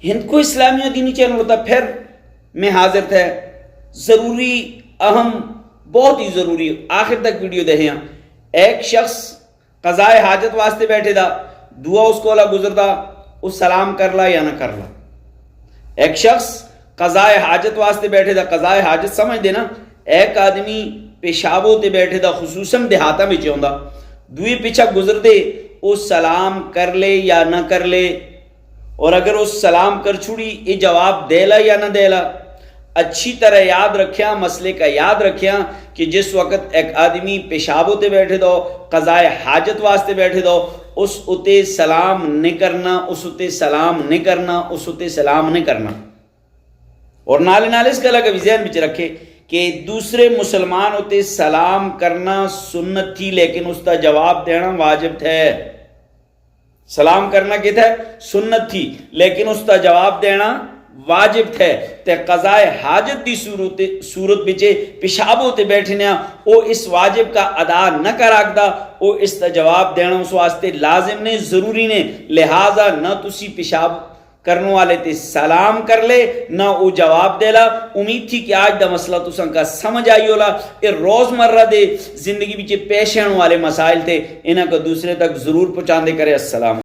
ہند کو اسلامی دینی چینل ہوتا پھر میں حاضر تھا ضروری اہم بہت ہی ضروری آخر تک ویڈیو دہیاں ایک شخص قضائے حاجت واسطے بیٹھے دا دعا اس کو گزردا اس سلام کر لا یا نہ کر لا ایک شخص قضائے حاجت واسطے بیٹھے دا قضائے حاجت سمجھ دینا ایک آدمی پیشابوں تے بیٹھے دا خصوصاً دیہاتا میں چاہتا دوئی پیچھا گزر دے وہ سلام کر لے یا نہ کر لے اور اگر وہ سلام کر چھوڑی یہ جواب دے لا یا نہ دے لا اچھی طرح یاد رکھیا مسئلے کا یاد رکھیا کہ جس وقت ایک آدمی پیشاب ہوتے بیٹھے دو قضائے حاجت واسطے بیٹھے دو اس اتے سلام نہیں کرنا اس اتے سلام نہیں کرنا اس اتے سلام نہیں کرنا اور نالے نالے اس کا لگا بھی ذہن بچ رکھے کہ دوسرے مسلمان ہوتے سلام کرنا سنت تھی لیکن اس کا جواب دینا واجب تھے سلام کرنا کیا تھا سنت تھی لیکن اس کا جواب دینا واجب تھے تے قضائے حاجت دی صورت بچے پیشاب ہوتے بیٹھنے او اس واجب کا ادا نہ کراک دا او اس کا جواب دینا اس واسطے لازم نے ضروری نے لہذا نہ تسی پیشاب کرنے والے تے سلام کر لے نہ او جواب دے لا امید تھی کہ آج دا مسئلہ تساں کا سمجھ آئی ہولا یہ روز مرہ دے زندگی بچے پیش آنے والے مسائل تھے انہاں کو دوسرے تک ضرور پہنچاندے کرے السلام